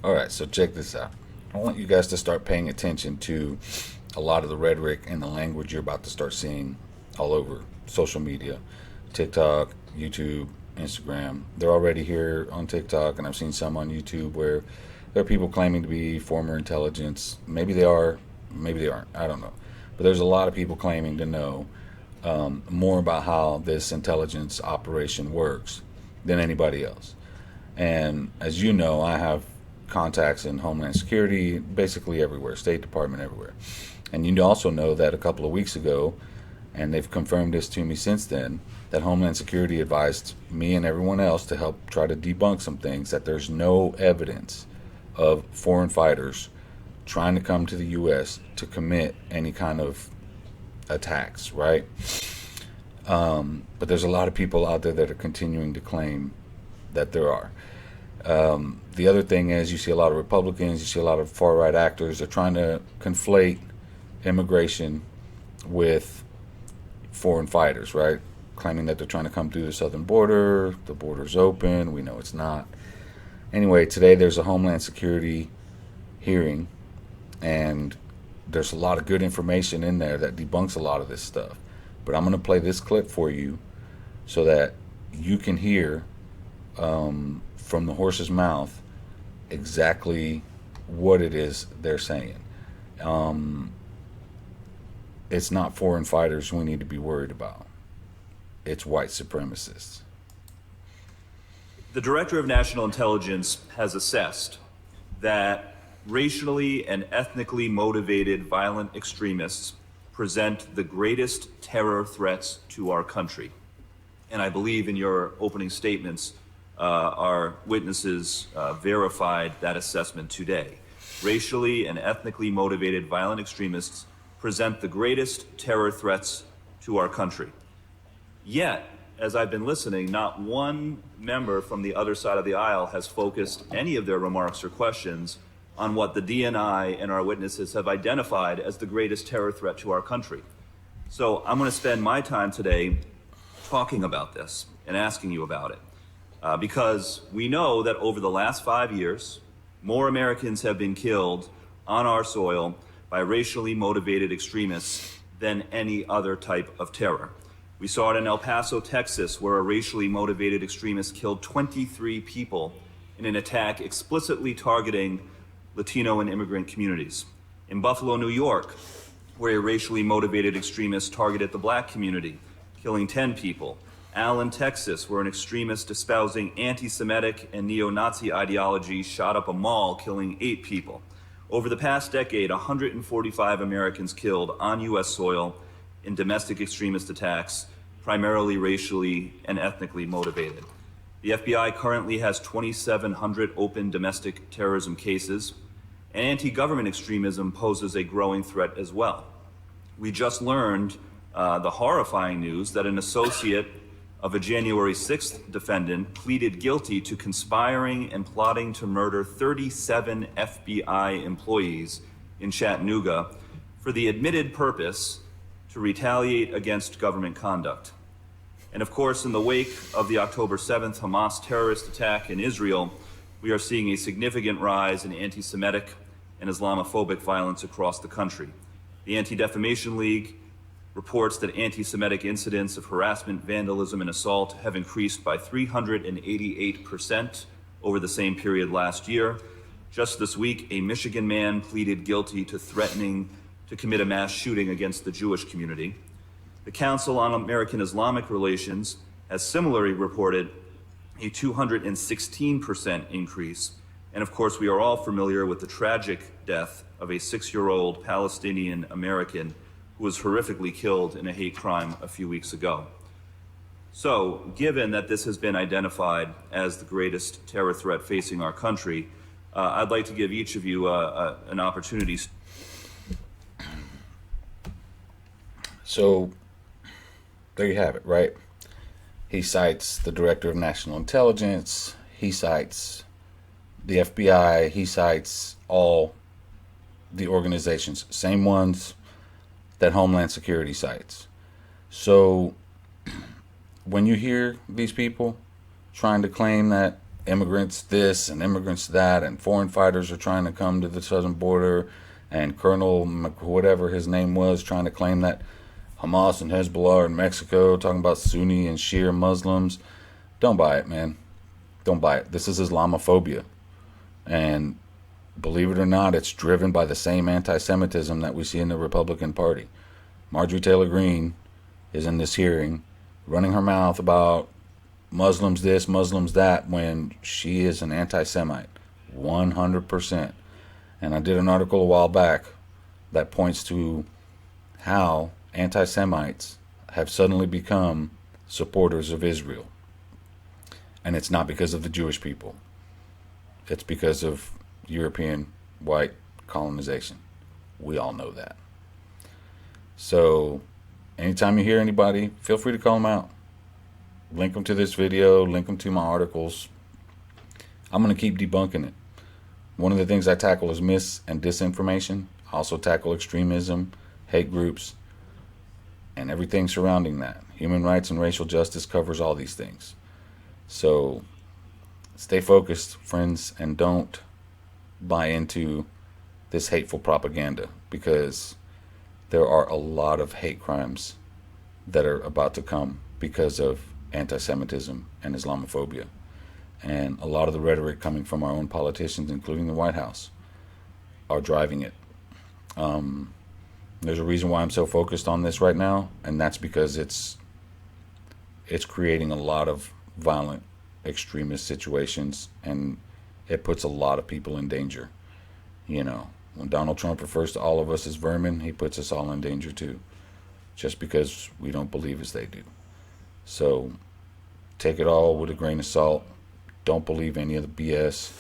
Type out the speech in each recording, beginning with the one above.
All right, so check this out. I want you guys to start paying attention to a lot of the rhetoric and the language you're about to start seeing all over social media, TikTok, YouTube, Instagram. They're already here on TikTok, and I've seen some on YouTube where there are people claiming to be former intelligence. Maybe they are, maybe they aren't. I don't know. But there's a lot of people claiming to know more about how this intelligence operation works than anybody else. And as you know, I have contacts in Homeland Security, basically everywhere, State Department, everywhere. And you also know that a couple of weeks ago, and they've confirmed this to me since then, that Homeland Security advised me and everyone else to help try to debunk some things, that there's no evidence of foreign fighters trying to come to the U.S. to commit any kind of attacks, right? But there's a lot of people out there that are continuing to claim that there are. The other thing is you see a lot of Republicans, you see a lot of far-right actors are trying to conflate immigration with foreign fighters, right? Claiming that they're trying to come through the southern border, the border's open, we know it's not. Anyway, today there's a Homeland Security hearing, and there's a lot of good information in there that debunks a lot of this stuff. But I'm going to play this clip for you so that you can hear from the horse's mouth exactly what it is they're saying. It's not foreign fighters we need to be worried about. It's white supremacists. The Director of National Intelligence has assessed that racially and ethnically motivated violent extremists present the greatest terror threats to our country. And I believe in your opening statements, our witnesses verified that assessment today. Racially and ethnically motivated violent extremists present the greatest terror threats to our country. Yet, as I've been listening, not one member from the other side of the aisle has focused any of their remarks or questions on what the DNI and our witnesses have identified as the greatest terror threat to our country. So I'm going to spend my time today talking about this and asking you about it. Because we know that over the last 5 years, more Americans have been killed on our soil by racially motivated extremists than any other type of terror. We saw it in El Paso, Texas, where a racially motivated extremist killed 23 people in an attack explicitly targeting Latino and immigrant communities. In Buffalo, New York, where a racially motivated extremist targeted the black community, killing 10 people. Allen, Texas, where an extremist espousing anti-Semitic and neo-Nazi ideology shot up a mall, killing 8 people. Over the past decade, 145 Americans killed on U.S. soil in domestic extremist attacks, primarily racially and ethnically motivated. The FBI currently has 2,700 open domestic terrorism cases, and anti-government extremism poses a growing threat as well. We just learned the horrifying news that an associate of a January 6th defendant pleaded guilty to conspiring and plotting to murder 37 FBI employees in Chattanooga for the admitted purpose to retaliate against government conduct. And of course, in the wake of the October 7th Hamas terrorist attack in Israel, we are seeing a significant rise in anti-Semitic and Islamophobic violence across the country. The Anti-Defamation League reports that anti-Semitic incidents of harassment, vandalism, and assault have increased by 388% over the same period last year. Just this week, a Michigan man pleaded guilty to threatening to commit a mass shooting against the Jewish community. The Council on American Islamic Relations has similarly reported a 216% increase. And of course, we are all familiar with the tragic death of a 6-year-old Palestinian American who was horrifically killed in a hate crime a few weeks ago. So, given that this has been identified as the greatest terror threat facing our country, I'd like to give each of you an opportunity. So, there you have it, right? He cites the Director of National Intelligence, he cites the FBI, he cites all the organizations, same ones that Homeland Security cites. So when you hear these people trying to claim that immigrants this and immigrants that, and foreign fighters are trying to come to the southern border, and Colonel whatever his name was trying to claim that Hamas and Hezbollah are in Mexico, talking about Sunni and Shia Muslims. Don't buy it, man. Don't buy it. This is Islamophobia. And believe it or not, it's driven by the same anti-Semitism that we see in the Republican Party. Marjorie Taylor Greene is in this hearing running her mouth about Muslims this, Muslims that, when she is an anti-Semite. 100%. And I did an article a while back that points to how anti-Semites have suddenly become supporters of Israel. And it's not because of the Jewish people. It's because of European white colonization. We all know that. So anytime you hear anybody, feel free to call them out. Link them to this video, link them to my articles. I'm going to keep debunking it. One of the things I tackle is mis and disinformation. I also tackle extremism, hate groups, and everything surrounding that. Human rights and racial justice covers all these things. So stay focused, friends, and don't buy into this hateful propaganda, because there are a lot of hate crimes that are about to come because of anti-Semitism and Islamophobia. And a lot of the rhetoric coming from our own politicians, including the White House, are driving it. There's a reason why I'm so focused on this right now, and that's because it's creating a lot of violent extremist situations, and it puts a lot of people in danger. You know, when Donald Trump refers to all of us as vermin, he puts us all in danger too, just because we don't believe as they do. So take it all with a grain of salt. Don't believe any of the BS.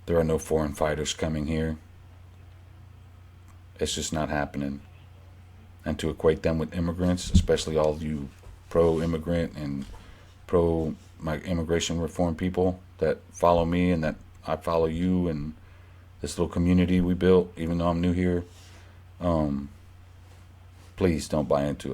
There are no foreign fighters coming here. It's just not happening. And to equate them with immigrants, especially all you pro-immigrant and pro-immigration reform people that follow me and that I follow you and this little community we built, even though I'm new here, please don't buy into it.